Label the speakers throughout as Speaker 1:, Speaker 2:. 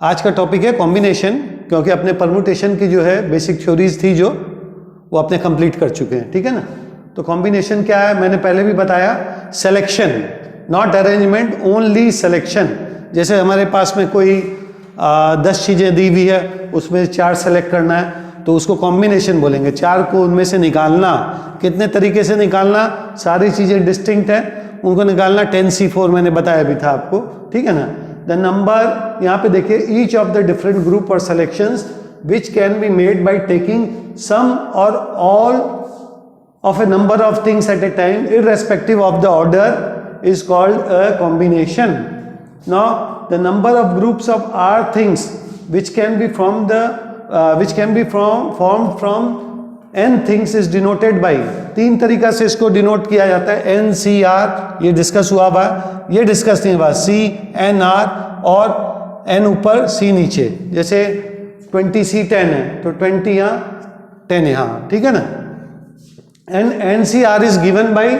Speaker 1: आज का टॉपिक है कॉम्बिनेशन, क्योंकि अपने परमुटेशन की जो है बेसिक थ्योरीज थी जो वो अपने कंप्लीट कर चुके हैं, ठीक है ना। तो कॉम्बिनेशन क्या है मैंने पहले भी बताया, selection, not arrangement, only selection. जैसे हमारे पास में कोई 10 चीज़ें दी हुई है, उसमें 4 सेलेक्ट करना है, तो उसको कॉम्बिनेशन बोलेंगे। 4 को उनमें से निकालना, कितने तरीके से निकालना, सारी चीज़ें डिस्टिंक्ट है, उनको निकालना 10C4 मैंने बताया भी था आपको, ठीक है ना। द नंबर, यहाँ पे देखिए, each of the different group और selections which can be made by taking some or all of a number of things at a time irrespective of the order is called a combination. Now the number of groups of R things which can be formed from n things is denoted by, 3 तरीका से इसको denote किया जाता है। NCR, ये discuss हुआ हुआ, ये डिस्कस नहीं हुआ, CNR और n ऊपर C नीचे। जैसे 20C 10 है तो 20 यहाँ 10 यहाँ, ठीक है ना। And NCR is given by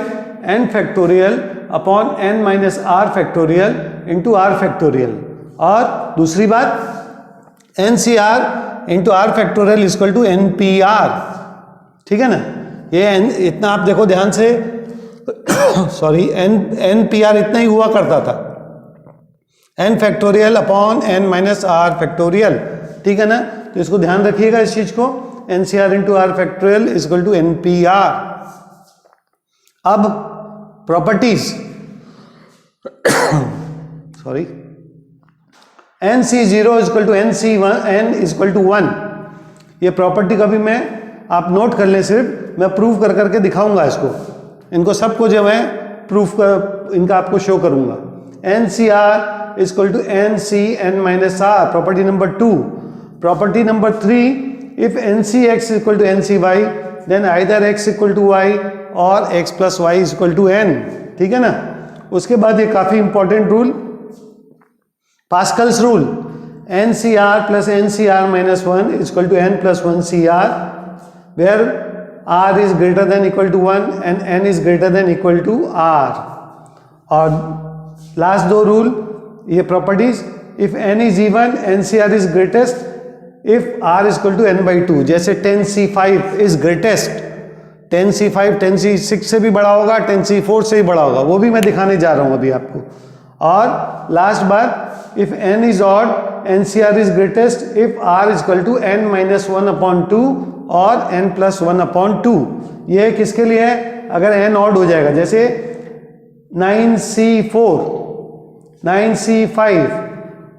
Speaker 1: n factorial upon n minus r factorial into r factorial. और दूसरी बात, NCR into r factorial equal to NPR, ठीक है ना। ये इतना आप देखो ध्यान से सॉरी, NPR इतना ही हुआ करता था, n factorial upon n minus r factorial, ठीक है ना। तो इसको ध्यान रखिएगा इस चीज को, NCR into R factorial is equal to NPR। अब properties, sorry, NC0 is equal to NC1 n is equal to 1। ये प्रॉपर्टी का भी मैं, आप नोट कर लें, सिर्फ मैं प्रूव कर करके दिखाऊंगा इसको, इनको सबको जो है प्रूफ कर, इनका आपको शो करूंगा। NCR is equal to NCn minus r, property number 2। Property number 3, if NCx is equal to NCy, then either x equal to y or x plus y is equal to n, ठीक है ना। उसके बाद ये काफी important rule, Pascal's rule, NCR plus NCR minus 1 is equal to n plus 1 CR, where r is greater than equal to 1 and n is greater than equal to r। और last 2 rule, ये properties, if n is even, NCR is greatest if r is equal to n by 2। जैसे 10C5 is greatest, 10C5 10C6 से भी बड़ा होगा, 10C4 से भी बड़ा होगा, वो भी मैं दिखाने जा रहा हूं अभी आपको। और लास्ट बात, if n is odd, NCR is greatest if r is equal to n minus 1 upon 2 और n plus 1 upon 2। ये किसके लिए है, अगर n odd हो जाएगा, जैसे 9C4 9C5,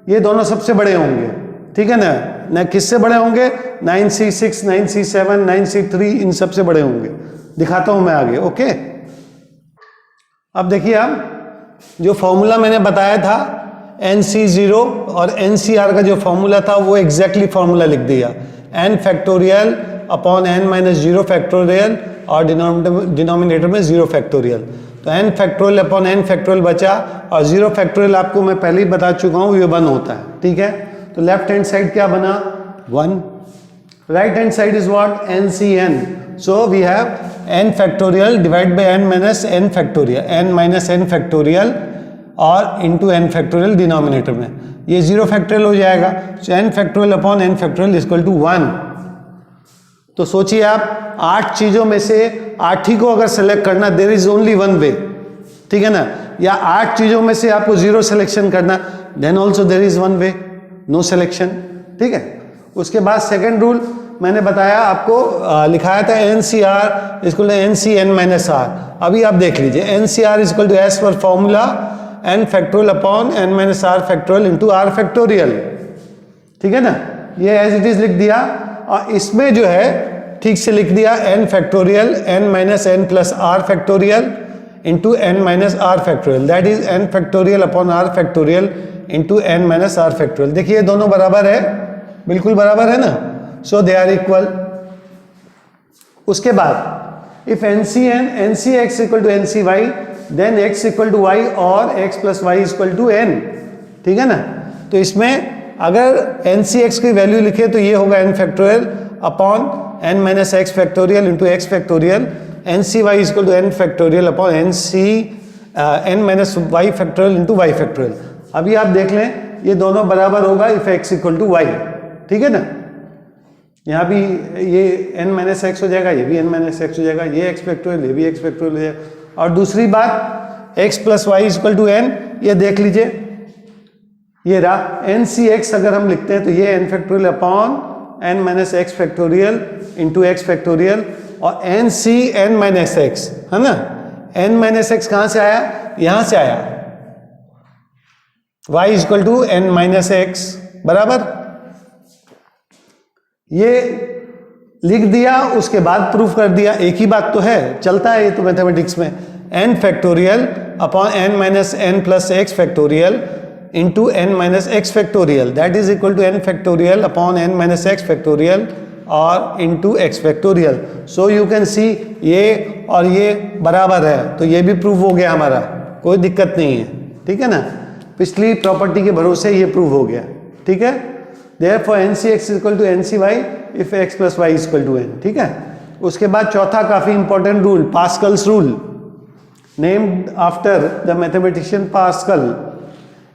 Speaker 1: ये दोनों सबसे बड़े होंगे, ठीक है ना किससे बड़े होंगे, 9C6 9C7 9C3, इन सबसे बड़े होंगे, दिखाता हूं मैं आगे, ओके। अब देखिए, आप जो फॉर्मूला मैंने बताया था NC0 और NCR का जो फॉर्मूला था वो एग्जैक्टली फॉर्मूला लिख दिया, n factorial upon n minus 0 factorial और डिनोमिनेटर में 0 फैक्टोरियल। तो n factorial upon n factorial बचा, और 0 फैक्टोरियल आपको मैं पहले ही बता चुका हूँ ये 1 होता है, ठीक है। तो लेफ्ट हैंड साइड क्या बना, 1, right hand side is what, NCn। So we have n factorial divide by n minus n factorial, n minus n factorial और इंटू n फैक्टोरियल डिनोमिनेटर में, ये 0 फैक्टोरियल हो जाएगा। So n factorial upon n factorial is equal to 1। तो सोचिए आप 8 चीजों में से 8 ही को अगर सेलेक्ट करना, देयर इज ओनली 1 वे, ठीक है ना। या 8 चीजों में से आपको 0 सिलेक्शन करना, then also there is 1 way, no selection, ठीक है। उसके बाद सेकेंड रूल मैंने बताया आपको, लिखाया था NCR equal to NCn minus r। अभी आप देख लीजिए, NCR equal to as per formula n factorial upon n minus r factorial into r factorial, ठीक है ना। ये एज इट इज लिख दिया, और इसमें जो है ठीक से लिख दिया n factorial n minus n plus r factorial into n minus r factorial, that is n factorial upon r factorial into n minus r factorial. देखिए दोनों बराबर है, बिल्कुल बराबर है ना, सो दे आर इक्वल। उसके बाद if NCx equal to NCy, then x equal to y और x plus y equal to n, ठीक है ना। तो इसमें अगर NCx की वैल्यू लिखे तो ये होगा n factorial upon n minus x factorial into x factorial, NCy equal to n factorial upon n minus y factorial into y factorial. अभी आप देख लें ये दोनों बराबर होगा if x equal to y, ठीक है ना। यहाँ भी ये n माइनस एक्स हो जाएगा, ये भी n माइनस एक्स हो जाएगा, ये x फैक्टोरियल, ये भी x फैक्टोरियल हो जाएगा। और दूसरी बात x plus Y equal to n, ये देख लीजिए, ये रहा एन सी एक्स अगर हम लिखते हैं तो ये n factorial upon n minus x factorial into x factorial, और N C n minus x है ना। n माइनस एक्स कहाँ से आया, यहाँ से आया, y equal to n minus x बराबर। ये लिख दिया, उसके बाद प्रूफ कर दिया, एक ही बात तो है, चलता है ये तो मैथमेटिक्स में। n factorial upon n minus n plus x factorial into n minus x factorial, that is equal to n factorial upon n minus x factorial और into x factorial. So you can see ये और ये बराबर है, तो ये भी prove हो गया हमारा, कोई दिक्कत नहीं है, ठीक है ना। पिछली प्रॉपर्टी के भरोसे ये प्रूव हो गया, ठीक है। Therefore N C X equal to N C Y if X plus Y equal to N, ठीक है। उसके बाद चौथा काफी important rule, Pascal's rule, named after the mathematician Pascal.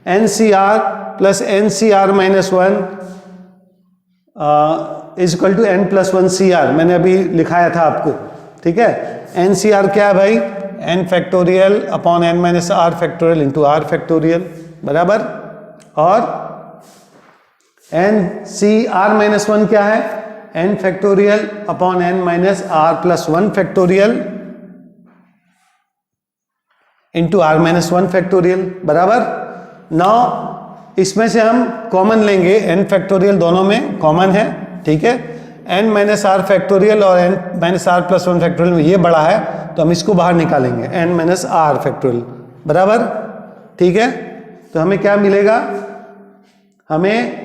Speaker 1: N C R plus N C R minus one is equal to N plus one C R, मैंने अभी लिखाया था आपको, ठीक है। एन सी आर क्या है भाई, N factorial upon N minus R factorial into R factorial बराबर। और N C R minus one क्या है, N factorial upon N minus R plus one factorial into are minus one factorial बराबर। Now इसमें से हम कॉमन लेंगे, N factorial दोनों में कॉमन है, ठीक है। एन माइनस आर फैक्टोरियल और N minus R plus one factorial में ये बड़ा है तो हम इसको बाहर निकालेंगे, एन माइनस आर फैक्टोरियल बराबर, ठीक है। तो हमें क्या मिलेगा, हमें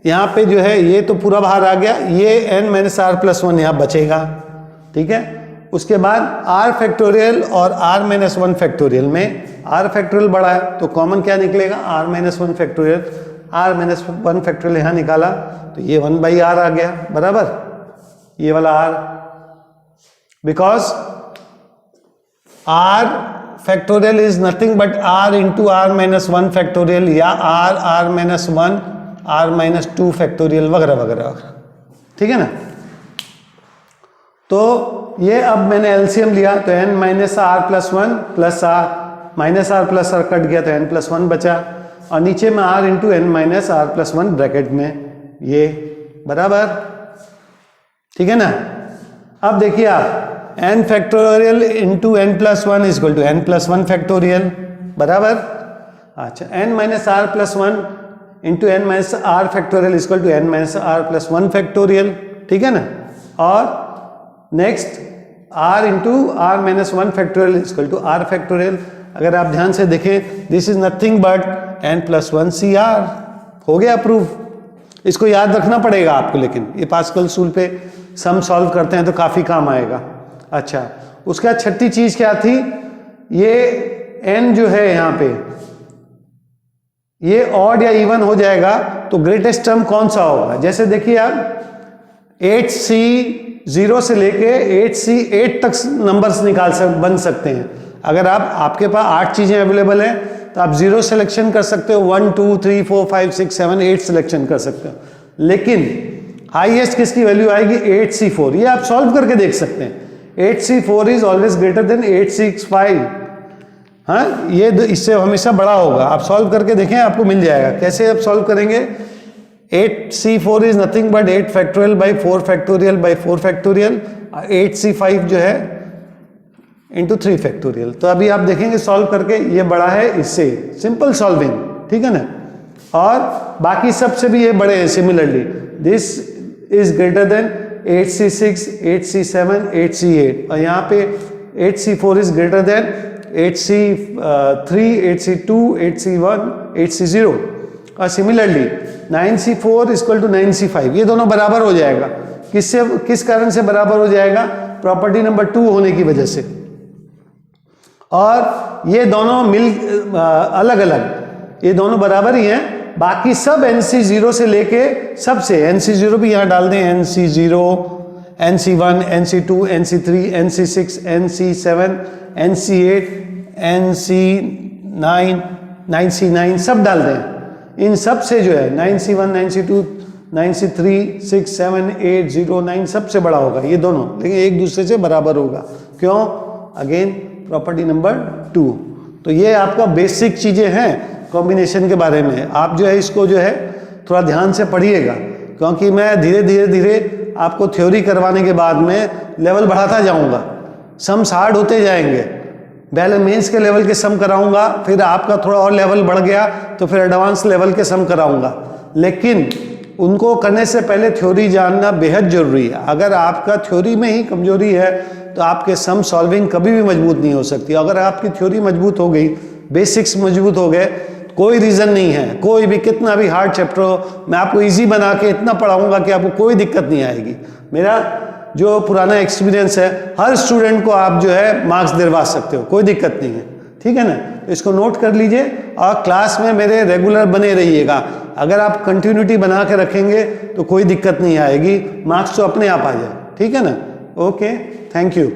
Speaker 1: यहाँ पे जो है ये तो पूरा बाहर आ गया, ये N minus R plus one यहाँ बचेगा, ठीक है। उसके बाद आर फैक्टोरियल और आर माइनस वन फैक्टोरियल में आर फैक्टोरियल बड़ा है तो कॉमन क्या निकलेगा, R minus one factorial, R minus one factorial यहाँ निकाला तो ये वन बाई आर आ गया बराबर, ये वाला r, because r factorial is nothing but r into are minus one factorial या r r minus one r minus two factorial वगैरह वगैरह वगैरह, ठीक है ना। तो ये अब मैंने एलसीएम लिया तो N minus R plus one plus R, minus R plus R cut गया तो एन प्लस वन बचा, और नीचे में R into N minus R plus one bracket में ये बराबर, ठीक है ना। अब देखिए आप N factorial into N plus one is equal to N plus one factorial बराबर। अच्छा, N minus R plus one into N minus R factorial is equal to N minus R plus one factorial, ठीक है ना। और next R into are minus one factorial is equal to R factorial. अगर आप ध्यान से देखें this is nothing but N plus one C R, हो गया प्रूफ। इसको याद रखना पड़ेगा आपको, लेकिन ये पास्कल रूल पे सम सॉल्व करते हैं तो काफी काम आएगा। अच्छा, उसका छठी चीज क्या थी, ये एन जो है यहाँ पे ये ऑड या इवन हो जाएगा तो ग्रेटेस्ट टर्म कौन सा होगा। जैसे देखिए आप 8C 0 से लेके 8C 8 तक नंबर्स बन सकते हैं। अगर आपके पास 8 चीजें अवेलेबल हैं तो आप 0 सिलेक्शन कर सकते हो, 1 2 3 4 5 6 7 8 सिलेक्शन कर सकते हो, लेकिन हाईएस्ट किसकी वैल्यू आएगी 8C4। ये आप सॉल्व करके देख सकते हैं, 8C4 is always greater than 8C5। हाँ, ये इससे हमेशा बड़ा होगा। आप सॉल्व करके देखें, आपको मिल जाएगा। कैसे आप सॉल्व करेंगे, 8C4 is nothing but 8 factorial by 4 factorial by 4 factorial, 8C5 जो है इंटू 3 फैक्टोरियल। तो अभी आप देखेंगे सॉल्व करके ये बड़ा है इससे, सिंपल सॉल्विंग, ठीक है ना। और बाकी सबसे भी ये बड़े हैं similarly, this is greater than 8C6 8C7 8C8, और यहाँ पे 8C4 is greater than 8C3 8C2 8C1 8C0, और similarly 9C4 equal to 9C5। ये दोनों बराबर हो जाएगा। किससे, किस कारण से बराबर हो जाएगा, प्रॉपर्टी नंबर 2 होने की वजह से। और ये दोनों अलग अलग, ये दोनों बराबर ही हैं। बाकी सब NC0 से लेके सबसे, NC0 भी यहाँ डाल दें, NC0 NC1 NC2 NC3 NC6 NC7 NC8 NC9 9C9 सब डाल दें। इन सब से जो है 9C1, 9C2, 9C3, 6, 7, 8, 0, 9 सबसे बड़ा होगा ये दोनों, लेकिन एक दूसरे से बराबर होगा। क्यों? Again property number 2। तो ये आपका बेसिक चीज़ें हैं कॉम्बिनेशन के बारे में। आप जो है इसको जो है थोड़ा ध्यान से पढ़िएगा, क्योंकि मैं धीरे धीरे आपको थ्योरी करवाने के बाद में लेवल बढ़ाता जाऊंगा, सम्स हार्ड होते जाएंगे। पहले मेंस के लेवल के सम कराऊंगा, फिर आपका थोड़ा और लेवल बढ़ गया तो फिर एडवांस लेवल के सम कराऊंगा, लेकिन उनको करने से पहले थ्योरी जानना बेहद जरूरी है। अगर आपका थ्योरी में ही कमजोरी है तो आपके सम सॉल्विंग कभी भी मजबूत नहीं हो सकती। अगर आपकी थ्योरी मजबूत हो गई, बेसिक्स मजबूत हो गए, कोई रीज़न नहीं है, कोई भी कितना भी हार्ड चैप्टर हो, मैं आपको इजी बना के इतना पढ़ाऊंगा कि आपको कोई दिक्कत नहीं आएगी। मेरा जो पुराना एक्सपीरियंस है, हर स्टूडेंट को आप जो है मार्क्स दिलवा सकते हो, कोई दिक्कत नहीं है, ठीक है ना। तो इसको नोट कर लीजिए और क्लास में मेरे रेगुलर बने रहिएगा। अगर आप कंटिन्यूटी बना के रखेंगे तो कोई दिक्कत नहीं आएगी, मार्क्स तो अपने आप आ जाए, ठीक है ना। Okay, thank you.